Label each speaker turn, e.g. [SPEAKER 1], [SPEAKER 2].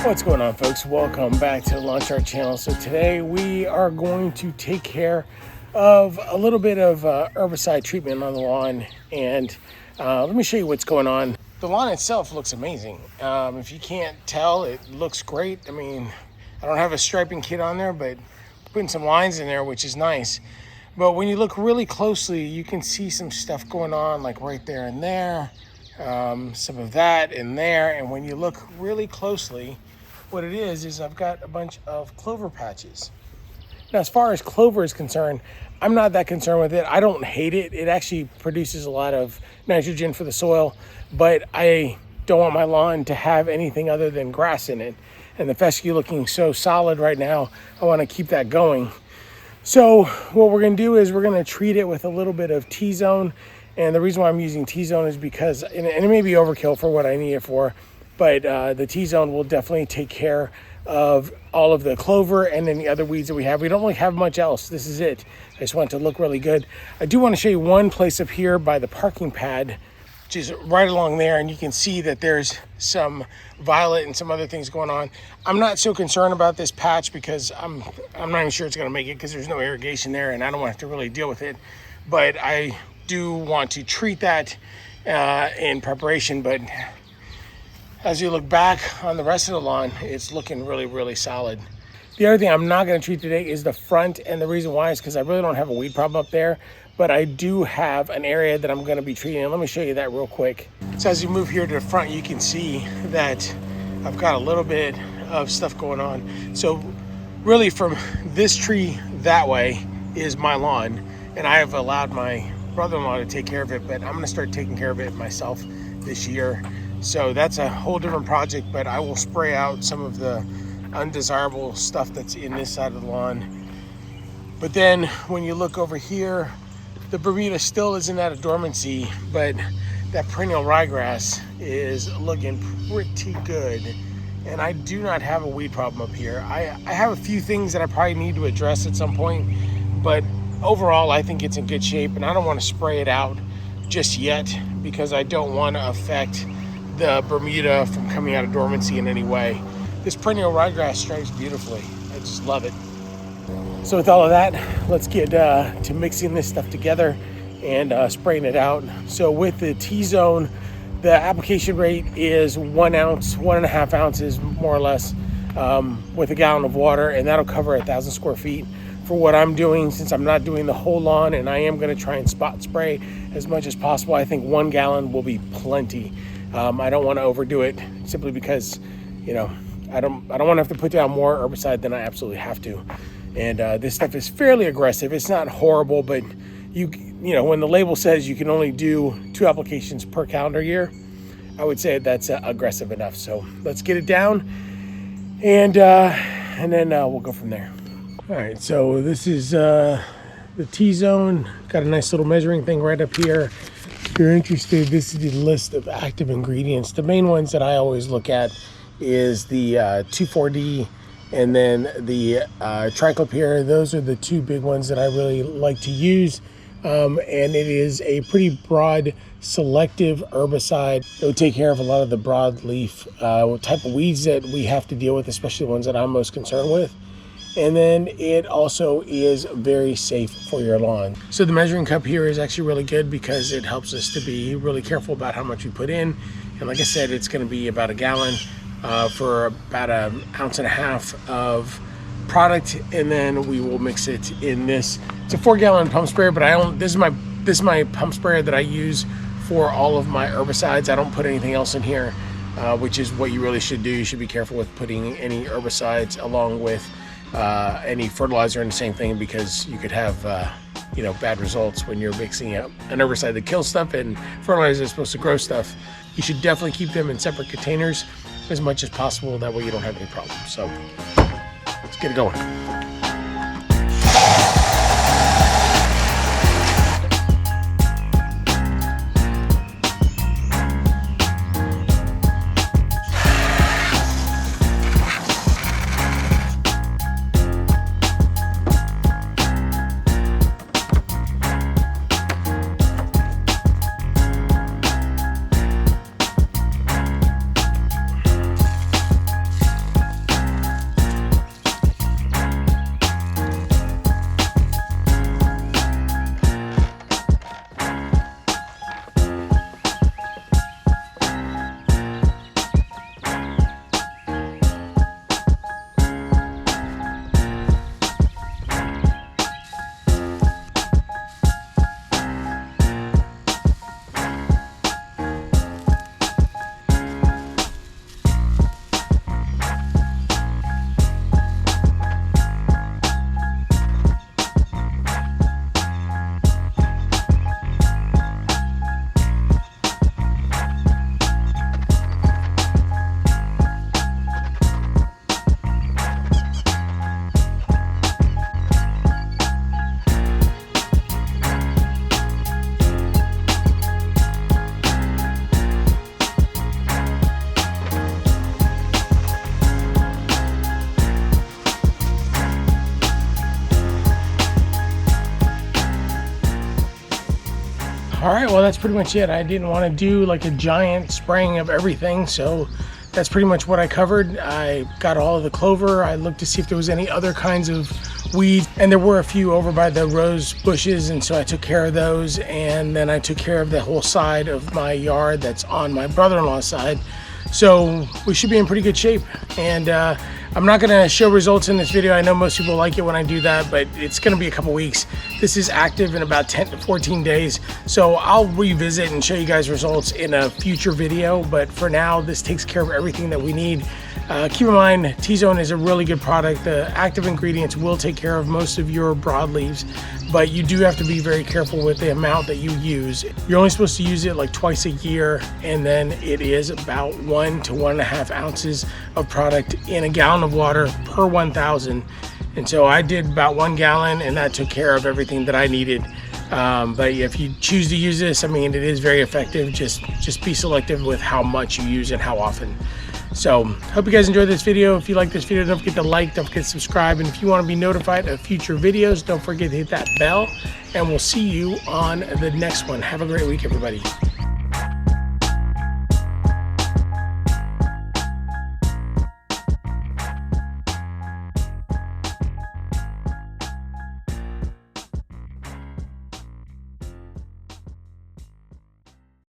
[SPEAKER 1] What's going on, folks? Welcome back to the Lawn Chart channel. So today we are going to take care of a little bit of herbicide treatment on the lawn, and let me show you what's going on. The lawn itself looks amazing. If you can't tell, it looks great. I mean, I don't have a striping kit on there, but putting some lines in there, which is nice. But when you look really closely, you can see some stuff going on, like right there and there, some of that in there. And when you look really closely, what it is I've got a bunch of clover patches. Now, as far as clover is concerned, I'm not that concerned with it. I don't hate it. It actually produces a lot of nitrogen for the soil, but I don't want my lawn to have anything other than grass in it. And the fescue looking so solid right now, I want to keep that going. So what we're going to do is we're going to treat it with a little bit of TZone. And the reason why I'm using TZone is because, and it may be overkill for what I need it for, but the TZone will definitely take care of all of the clover and any other weeds that we have. We don't really have much else. This is it. I just want it to look really good. I do want to show you one place up here by the parking pad, which is right along there, and you can see that there's some violet and some other things going on. I'm not so concerned about this patch because I'm not even sure it's going to make it because there's no irrigation there, and I don't want to have to really deal with it. But I do want to treat that in preparation. But as you look back on the rest of the lawn, it's looking really, really solid. The other thing I'm not going to treat today is the front, and the reason why is because I really don't have a weed problem up there, but I do have an area that I'm going to be treating, and let me show you that real quick. So as you move here to the front, you can see that I've got a little bit of stuff going on. So really from this tree that way is my lawn, and I have allowed my brother-in-law to take care of it, but I'm going to start taking care of it myself this year. So that's a whole different project, but I will spray out some of the undesirable stuff that's in this side of the lawn. But then when you look over here, the Bermuda still isn't at a dormancy, but that perennial ryegrass is looking pretty good. And I do not have a weed problem up here. I have a few things that I probably need to address at some point, but overall I think it's in good shape, and I don't want to spray it out just yet because I don't want to affect the Bermuda from coming out of dormancy in any way. This perennial ryegrass stripes beautifully. I just love it. So with all of that, let's get to mixing this stuff together and spraying it out. So with the TZone, the application rate is 1 ounce, 1.5 ounces, more or less, with a gallon of water, and that'll cover 1,000 square feet. For what I'm doing, since I'm not doing the whole lawn, and I am going to try and spot spray as much as possible, I think 1 gallon will be plenty. I don't want to overdo it simply because, you know, I don't want to have to put down more herbicide than I absolutely have to. And this stuff is fairly aggressive. It's not horrible, but you know, when the label says you can only do 2 applications per calendar year, I would say that's aggressive enough. So let's get it down, and then we'll go from there. All right, so this is the TZone. Got a nice little measuring thing right up here. If you're interested, this is the list of active ingredients. The main ones that I always look at is the 2,4-D and then the triclopyr. Those are the 2 big ones that I really like to use. And it is a pretty broad selective herbicide that will take care of a lot of the broadleaf type of weeds that we have to deal with, especially the ones that I'm most concerned with. And then it also is very safe for your lawn. So the measuring cup here is actually really good because it helps us to be really careful about how much we put in. And like I said, it's going to be about a gallon for about 1.5 ounces of product, and then we will mix it in this. It's a 4-gallon pump sprayer, but this is my pump sprayer that I use for all of my herbicides. I don't put anything else in here, which is what you really should do. You should be careful with putting any herbicides along with any fertilizer in the same thing, because you could have bad results when you're mixing up an herbicide that kills stuff and fertilizer is supposed to grow stuff. You should definitely keep them in separate containers as much as possible. That way you don't have any problems. So let's get it going. All right, well, that's pretty much it. I didn't want to do like a giant spraying of everything, so that's pretty much what I covered. I got all of the clover. I looked to see if there was any other kinds of weeds, and there were a few over by the rose bushes, and so I took care of those. And then I took care of the whole side of my yard that's on my brother-in-law's side. So we should be in pretty good shape. And I'm not gonna show results in this video. I know most people like it when I do that, but it's gonna be a couple weeks. This is active in about 10 to 14 days. So I'll revisit and show you guys results in a future video. But for now, this takes care of everything that we need. Keep in mind, TZone is a really good product. The active ingredients will take care of most of your broadleaves, but you do have to be very careful with the amount that you use. You're only supposed to use it like twice a year, and then it is about 1 to 1.5 ounces of product in a gallon of water per 1,000. And so I did about 1 gallon, and that took care of everything that I needed. But if you choose to use this, I mean, it is very effective. Just be selective with how much you use and how often. So hope you guys enjoyed this video. If you like this video, don't forget to like, don't forget to subscribe. And if you want to be notified of future videos, don't forget to hit that bell. And we'll see you on the next one. Have a great week, everybody.